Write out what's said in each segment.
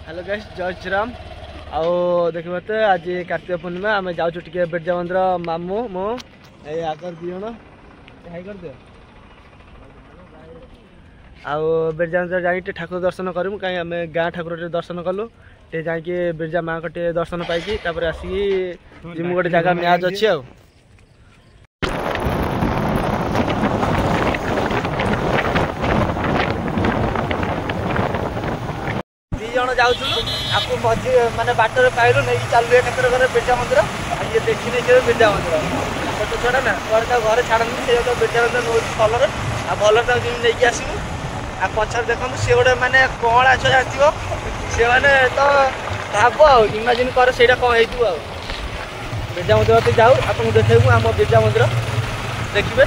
hello guys जय श्री राम आओ देखिए मत आज कार्तिक पूर्णिमा आम जाऊँ टे बिरजा मंदिर मामू मो आगर दी जन कर दियो आओ बिरजा मंदिर जाइए ठाकुर दर्शन करूँ कहीं आम गाँ ठाकुर दर्शन कलु टे जाकि बिरजा माँ को दर्शन पाई आसिकी जिमु गोटे जगह मैच अच्छी आ जाऊँ आपको मझी माने बाटर पाइलु नहीं चलु एक बिरजा मंदिर ये देखी नहीं बिरजा मंदिर छोट छुआ ना कुआड़े घर छाड़ती से बिरजा मंदिर नौ भलर आ भलर नहीं आसमु आ पचर देखो सी गोटे मैंने कौड़ा छुआ जाती सी मैंने तो भाव इमाजिन कर से कौन हो बिरजा मंदिर जाऊ आपको देखू आम बिरजा मंदिर देखिए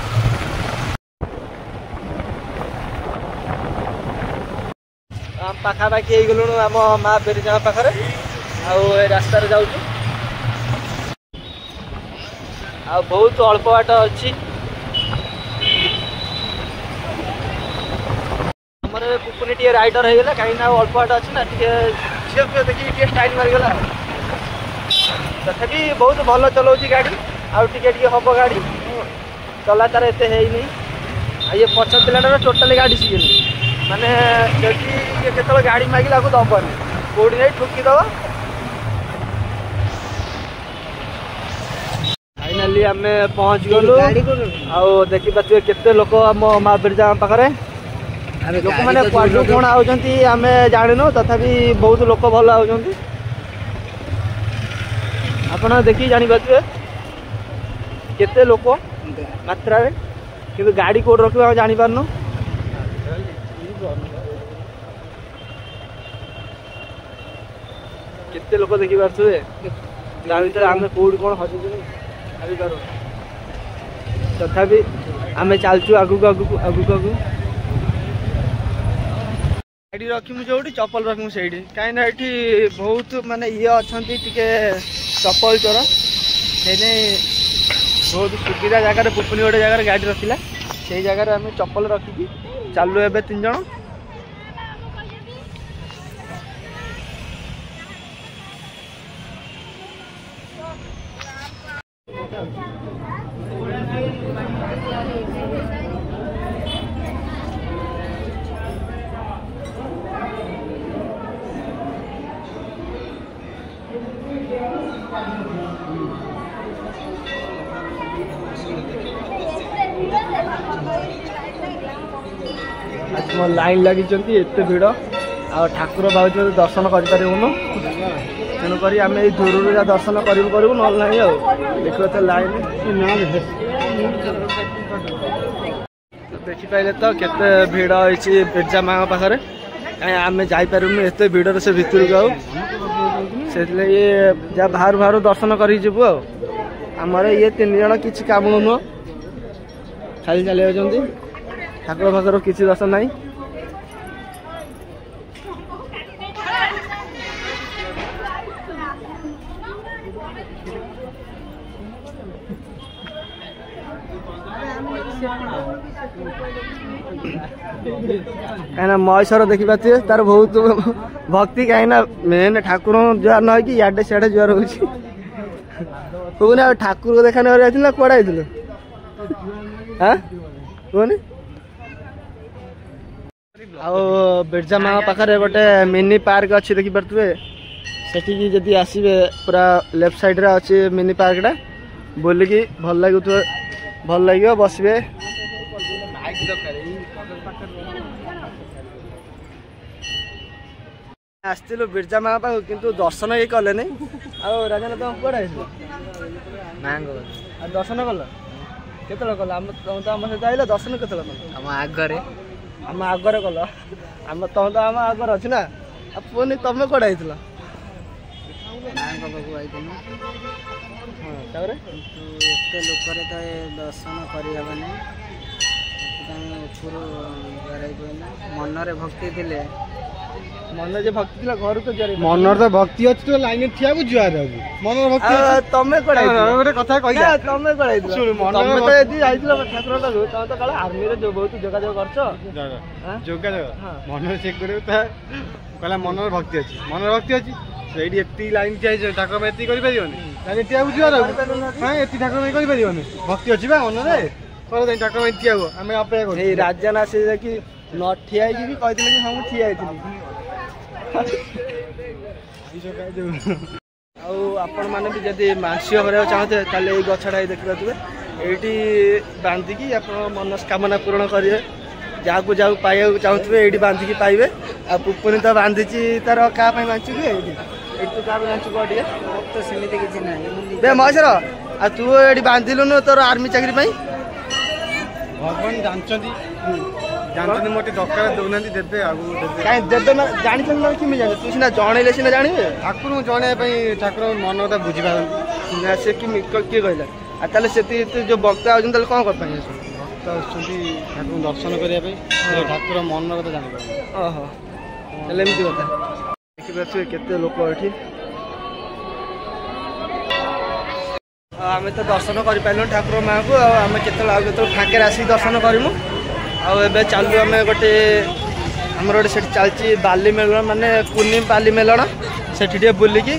पाखापाखि हो गलु आम माँ बिरजा पाखे रास्तार जाऊँ आ बहुत अल्प बाट अच्छी आमर पुपुनी टे राइडर हो गला कहीं अल्प बाट अच्छी ना टे झील फील देखिए स्टाइल मारिगला तथापि बहुत भल चलाऊँ गाड़ी आगे हम गाड़ी चला तार एत ये पछ पिलाटा टोटाली गाड़ी शिखनी माने केतल गाड़ी मागिला को दबन कोड़ी नहीं ठुकीदब फाइनाली आम पहुँच गलु आउ देखी पारे केते लोक आम माँ बिरजा पाखे लोक मैंने क्वाडू कौन आउंट आम जानू तथापि बहुत लोक भल आउंट आप देखिए जापारे केते लोक मात्रा कि गाड़ी कौट रख जानी पारनु केते लोक देखी पारे ता भर आम कौट कौन हजू भाई पार तथापि आम चलचु आगू आगू आगू आगू गाड़ी रखी जो चप्पल रखी से कहीं बहुत माने ये अच्छा टे चप्पल चोर से बहुत सुविधा जगार पुपुनी गोटे जगार गाड़ी रखिला से जगार आम चप्पल रखिकी चलु ए 3 जन लाइन लगी एत भिड़ आ ठाकुर भाव दर्शन करूँ तेणुक आम दूर दर्शन करूँ ना देख तो लाइन देखिपारे तो केते भिड़ होती बिरजा माँ पाखे कहीं आम जापारूँ एत भिड़ से भितर को से जहाँ बाहर बाहर दर्शन करूँ आमर ये 3 जन किसी काम नुह खाली चली जाती ठाकुर फाकुर किसी दर्शन नहीं कहीं महेश्वर देखी पाते तार बहुत भक्ति कहीं मेन ठाकुर जुआर न कि इे सियाड़े जुआर हो ठाकुर को देखा नहीं कड़ा हाँ कहनी आओ बिरजा माँ पाखे गोटे मिनी पार्क अच्छी देखी पारे सेठी जदि आसबे पूरा लेफ्ट साइड रे अच्छी मिनी पार्कटा बुलिकी भल लगे बसबे आसलु बिरजा माँ पाख किंतु दर्शन ये कले नहीं आओ राजा तुम कौन माँ दर्शन कल के कल आम सहित आइल दर्शन के आम आगरे कल आम तुम तो आम आगर अच्छी ना पुणी तुम कौन आई लोक दर्शन करहबनी उपरू मनरे भक्ति थिले ମନରେ ଯେ ଭକ୍ତି ଥିଲା ଘରୁ ତ ଜରି ମନର ତ ଭକ୍ତି ଅଛି ତ ଲାଇନରେ ଠିଆ ହବୁ ଜୁହାର ହବୁ ମନର ଭକ୍ତି ଅଛି ତମେ କୁଆଡେ ଗୋଟେ କଥା କହିଲା ତମେ କୁଆଡେ ଶୁଣୁ ତମେ ତ ଯଦି ଯାଇଥିଲ ଠାକୁର ପାଖକୁ ତମେ ତ କାଳେ ଆର୍ମିରେ ବହୁତ ଯୋଗାଯୋଗ କରୁଛ ଯୋଗାଯୋଗ ମନରେ ଚେକ୍ କରିବୁ ତା କହିଲା ମନର ଭକ୍ତି ଅଛି ସେଇଠି ଏତିକି ଲାଇନ ଠିଆ ହେଇଛି ଠାକୁର ପାଇଁ ଏତିକି କରିପାରିବନି ଲାଇନ ଠିଆ ହବୁ ଜୁହାର ହବୁ ହଁ ଏତିକି ଠାକୁର ପାଇଁ କରିପାରିବନି ଭକ୍ତି ଅଛି ବା ମନରେ ଠାକୁର ପାଇଁ ଠିଆ ହବ ଆମେ ଅପେକ୍ଷା କରୁ ଏଇ ରାଜନ ଆସି କି ନ ଠିଆ ହେଇକି ବି କହିଥିଲେ କି ହଁ ମୁଁ ଠିଆ ହେଇଥିଲି ଆଉ ଆପଣ ମାନେ ବି ଯଦି ମାନସିକ କରିବାକୁ ଚାହୁଁଥିବେ ତାହେଲେ ଏଇ ଗଛଟା ଦେଖିପାରୁଥିବେ ଏଇଠି ବାନ୍ଧିକି ଆପଣ ମନସ୍କାମନା ପୂରଣ କରିବେ ଯାହାକୁ ପାଇବାକୁ ଚାହୁଁଥିବେ ଏଇଠି ବାନ୍ଧିକି ପାଇବେ ଆଉ ପୁପୁନି ତ ବାନ୍ଧିଛି ତାର କାହା ପାଇଁ ବାନ୍ଧିଛୁ କି ଏଇଠି ତୁ କାହା ପାଇଁ ବାନ୍ଧିଛୁ କହ ଟିକେ ତ ସେମିତି କିଛି ନାହିଁ ବେ ମହେଶ୍ୱର ଆଉ ତୁ ଏଇଠି ବାନ୍ଧିଲୁନୁ ତୋର ଆର୍ମି ଚାକିରି ପାଇଁ ଭଗବାନ ଜାଣିଛନ୍ତି ମୋତେ ଦରକାର ଦଉନାହାନ୍ତି ଦେବେ ଆଗକୁ ଦେବେ କାହିଁ ଦେବେ ନା ଜାଣିଛନ୍ତି ନା କେମିତି ଜାଣିବେ ତୁ ସିନା ଜଣେଇଲେ ସିନା ଜାଣିବେ ଠାକୁରଙ୍କୁ ଜଣେଇବା ପାଇଁ ଠାକୁର ମନ କଥା ବୁଝିପାରନ୍ତି ନା ସେ କିଏ କହିଲା ଆଉ ତାହେଲେ ସେତିକି ଯୋଉ ଭକ୍ତ ଆଉଛନ୍ତି ତାହେଲେ କ'ଣ କରିପାଇ ଭକ୍ତ ଆସୁଛନ୍ତି ଠାକୁରଙ୍କୁ ଦର୍ଶନ କରିବା ପାଇଁ ଠାକୁର ମନ କଥା ଜାଣିପାରନ୍ତି ଓହୋ ତାହେଲେ ଏମିତି କଥା ଦେଖିପାରୁଥିବେ କେତେ ଲୋକ ଏଠି ଆମେ ତ ଦର୍ଶନ କରିପାରିଲୁନି ଠାକୁର ମାଆଙ୍କୁ ଆଉ ଆମେ କେତେବେଳେ ଫାଙ୍କାରେ ଆସିକି ଦର୍ଶନ କରିମୁ ଆଉ ଏବେ ଚାଲୁ ଆମେ ଗୋଟେ ଆମର ଗୋଟେ ସେଠି ଚାଲିଛି ବାଲି ମେଲଣ ମାନେ କୁନି ବାଲି ମେଲଣ ସେଠି ଟିକେ ବୁଲିକି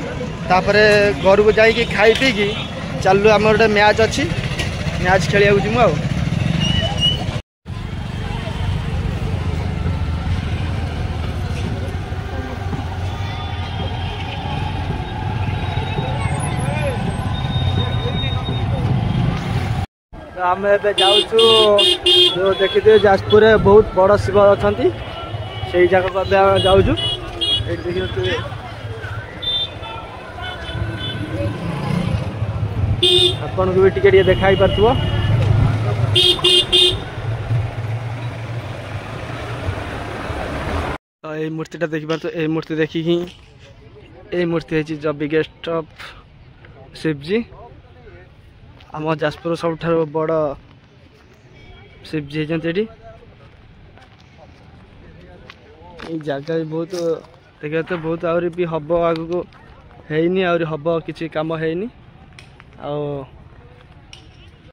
ତାପରେ ଘରକୁ ଯାଇକି ଖାଇ ପିଇକି ଚାଲୁ ଆମର ଗୋଟେ ମ୍ୟାଚ୍ ଅଛି ମ୍ୟାଚ୍ ଖେଳିବାକୁ ଯିମୁ ଆଉ ଆମେ ଏବେ ଯାଉଛୁ ଯେଉଁ ଦେଖିଥିବେ ଯାଜପୁରରେ ବହୁତ ବଡ଼ ଶିବ ଅଛନ୍ତି ସେଇ ଜାଗାକୁ ଏବେ ଆମେ ଯାଉଛୁ ଏଇଠି ଦେଖିଥିବେ ଆପଣଙ୍କୁ ବି ଟିକେ ଦେଖା ହେଇପାରୁଥିବ ଏଇ ମୂର୍ତ୍ତିଟା ଦେଖିପାରୁଥିବ ଏଇ ମୂର୍ତ୍ତି ଦେଖିକି ଏଇ ମୂର୍ତ୍ତି ହେଇଛି ଦ ବିଗେଷ୍ଟ ଅଫ୍ ଶିବଜୀ ଆମ ଯାଜପୁର ସବୁଠାରୁ ବଡ଼ ଶିବଜୀ ହେଇଛନ୍ତି ଏଠି ଏଇ ଜାଗା ବି ବହୁତ ଦେଖିବା ତ ବହୁତ ଆହୁରି ବି ହବ ଆଗକୁ ହେଇନି ଆହୁରି ହବ କିଛି କାମ ହେଇନି ଆଉ